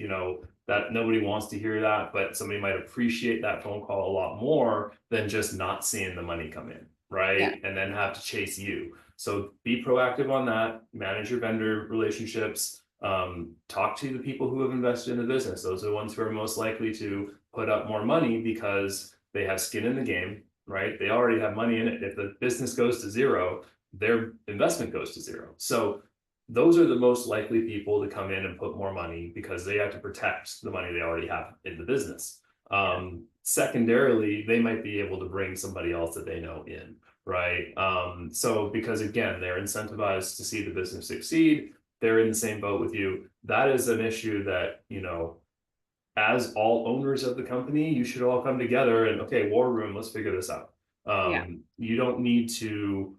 That nobody wants to hear that, but somebody might appreciate that phone call a lot more than just not seeing the money come in, right? Yeah. And then have to chase you. So be proactive on that, manage your vendor relationships, talk to the people who have invested in the business. Those are the ones who are most likely to put up more money because they have skin in the game, right? They already have money in it. If the business goes to zero, their investment goes to zero. So those are the most likely people to come in and put more money because they have to protect the money they already have in the business. Secondarily, they might be able to bring somebody else that they know in, right? So because again, they're incentivized to see the business succeed, they're in the same boat with you. That is an issue that, as all owners of the company, you should all come together and, okay, war room, let's figure this out. Yeah. You don't need to,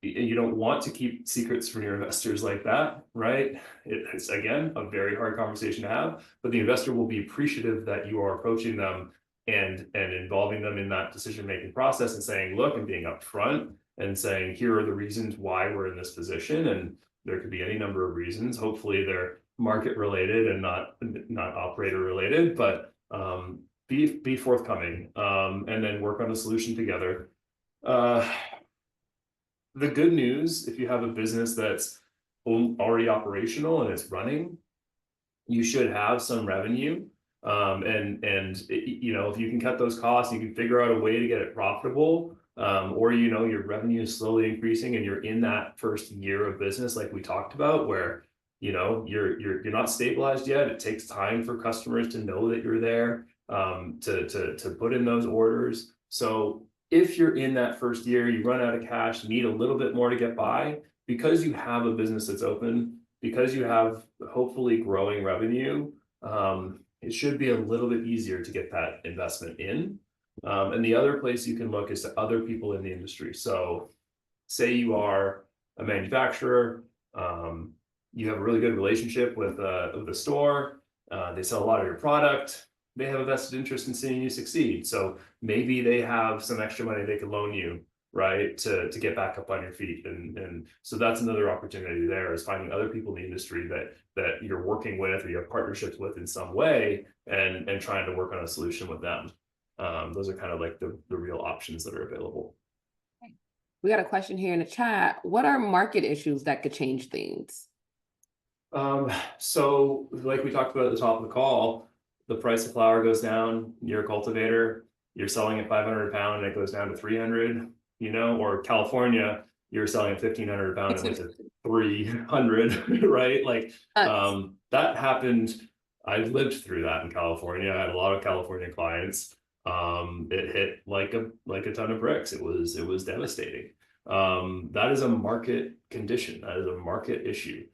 you don't want to keep secrets from your investors like that, right? It's, again, a very hard conversation to have, but the investor will be appreciative that you are approaching them and involving them in that decision-making process and saying, look, and being upfront and saying, here are the reasons why we're in this position. And there could be any number of reasons. Hopefully they're market related and not operator related, but be forthcoming, and then work on a solution together. The good news, if you have a business that's already operational and it's running, you should have some revenue. If you can cut those costs, you can figure out a way to get it profitable, or your revenue is slowly increasing and you're in that first year of business, like we talked about, where you're not stabilized yet. It takes time for customers to know that you're there, to put in those orders. So if you're in that first year, you run out of cash, need a little bit more to get by, because you have a business that's open, because you have hopefully growing revenue, it should be a little bit easier to get that investment in. And the other place you can look is to other people in the industry. So say you are a manufacturer, you have a really good relationship with the store, they sell a lot of your product, they have a vested interest in seeing you succeed. So maybe they have some extra money they could loan you, right, to get back up on your feet. And so that's another opportunity there, is finding other people in the industry that you're working with or you have partnerships with in some way, and trying to work on a solution with them. Those are kind of like the real options that are available. We got a question here in the chat. What are market issues that could change things? So like we talked about at the top of the call, the price of flower goes down, you're a cultivator, you're selling at 500 a pound and it goes down to 300, or California, you're selling at 1,500 a pound and went to 300, right? Like, that happened. I lived through that in California. I had a lot of California clients. It hit like a ton of bricks. It was devastating. That is a market condition. That is a market issue.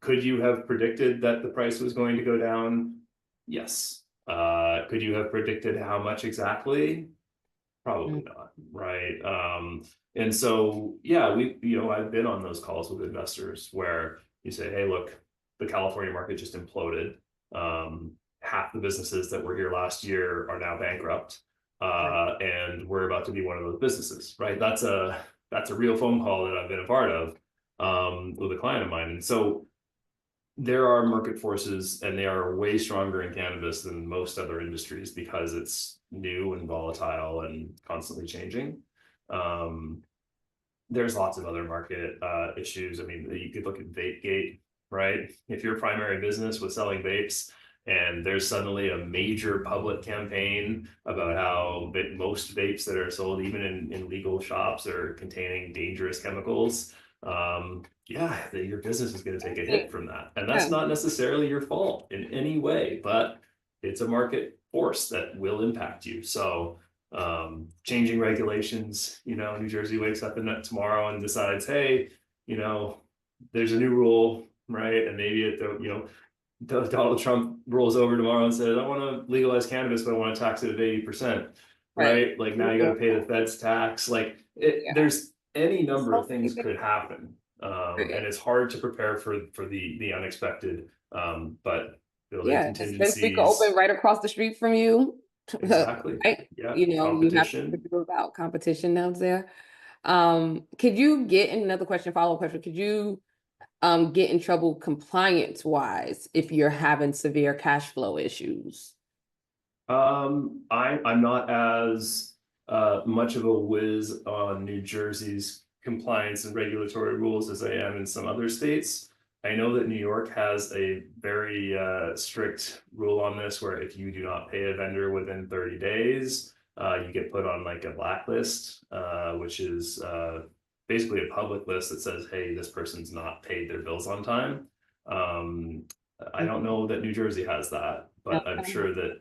Could you have predicted that the price was going to go down? Yes. Could you have predicted how much exactly? Probably not, right? And so, yeah, I've been on those calls with investors where you say, hey, look, the California market just imploded. Half the businesses that were here last year are now bankrupt. And we're about to be one of those businesses, right? That's a real phone call that I've been a part of, with a client of mine. And so there are market forces, and they are way stronger in cannabis than most other industries because it's new and volatile and constantly changing. There's lots of other market issues. I mean, you could look at VapeGate, right? If your primary business was selling vapes and there's suddenly a major public campaign about how most vapes that are sold, even in legal shops, are containing dangerous chemicals, your business is going to take a hit from that. And that's not necessarily your fault in any way, but it's a market force that will impact you. So changing regulations, New Jersey wakes up tomorrow and decides, hey, there's a new rule, right? And maybe Donald Trump rolls over tomorrow and says, I want to legalize cannabis, but I want to tax it at 80%, right? Like now you got to pay the feds tax. Like there's any number of things could happen. And it's hard to prepare for the unexpected. But building dispensary could open contingencies. right across the street from you. Exactly. Right? Yeah. You know, you have to Competition. think about competition out there. Could you get in another question, follow-up question? Could you get in trouble compliance wise if you're having severe cash flow issues? I'm not as much of a whiz on New Jersey's compliance and regulatory rules as I am in some other states. I know that New York has a very strict rule on this, where if you do not pay a vendor within 30 days, you get put on like a blacklist, which is basically a public list that says, hey, this person's not paid their bills on time. I don't know that New Jersey has that, but I'm sure that,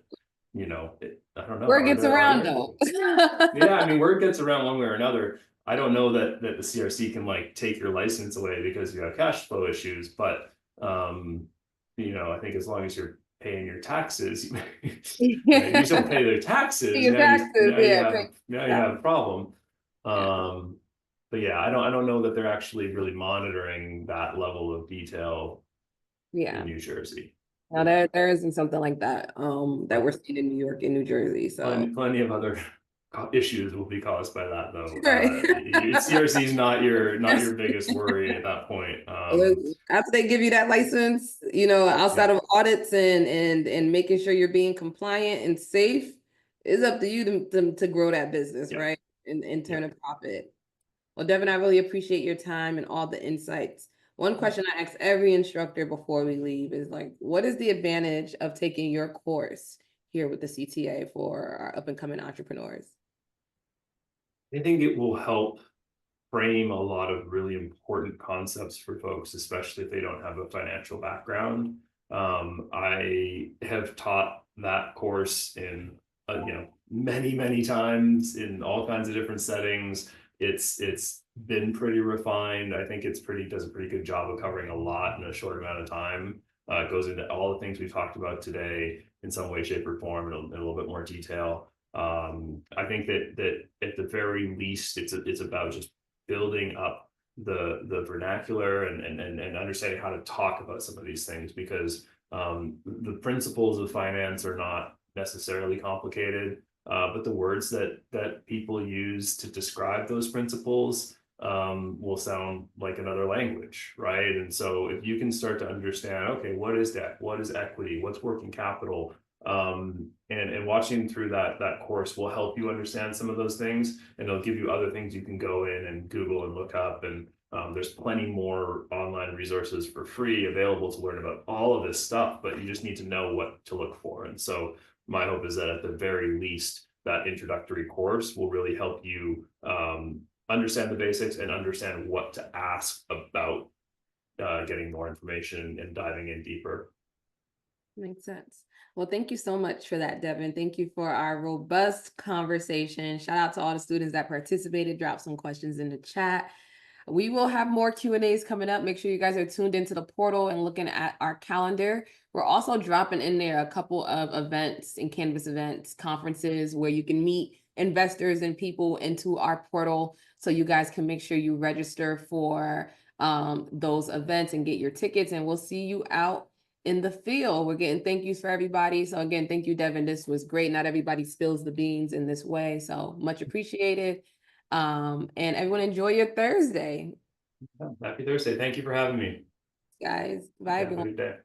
you know, I don't know. Word gets around though. Yeah, I mean, word gets around one way or another. I don't know that the CRC can like take your license away because you have cash flow issues, but you know, I think as long as you're paying your taxes, you know, if you don't pay their taxes, Your taxes, now you have a problem. But yeah, I don't know that they're actually really monitoring that level of detail in New Jersey. Now there isn't something like that that we're seeing in New York and New Jersey. So plenty of other issues will be caused by that though. Right. CRC is not your biggest worry at that point. After they give you that license, you know, outside of audits and making sure you're being compliant and safe, it's up to you to grow that business, right? And turn a profit. Well, Devin, I really appreciate your time and all the insights. One question I ask every instructor before we leave is like, what is the advantage of taking your course here with the CTA for our up and coming entrepreneurs? I think it will help frame a lot of really important concepts for folks, especially if they don't have a financial background. I have taught that course in, you know, many times in all kinds of different settings. It's been pretty refined. I think does a pretty good job of covering a lot in a short amount of time. It goes into all the things we've talked about today in some way, shape, or form in a little bit more detail. I think that at the very least, it's about just building up the vernacular and understanding how to talk about some of these things, because the principles of finance are not necessarily complicated, but the words that people use to describe those principles will sound like another language, right? And so if you can start to understand, okay, what is debt, what is equity, what's working capital, and watching through that course will help you understand some of those things, and it'll give you other things you can go in and Google and look up. And there's plenty more online resources for free available to learn about all of this stuff, but you just need to know what to look for. And so my hope is that at the very least, that introductory course will really help you understand the basics and understand what to ask about getting more information and diving in deeper. Makes sense. Well, thank you so much for that, Devin. Thank you for our robust conversation. Shout out to all the students that participated, drop some questions in the chat. We will have more Q&As coming up. Make sure you guys are tuned into the portal and looking at our calendar. We're also dropping in there a couple of events and cannabis events, conferences where you can meet investors and people into our portal. So you guys can make sure you register for those events and get your tickets, and we'll see you out in the field. We're getting thank yous for everybody. So again, thank you, Devin. This was great. Not everybody spills the beans in this way, so much appreciated. And everyone enjoy your Thursday. Happy Thursday. Thank you for having me. Guys, bye everyone. Have a good day.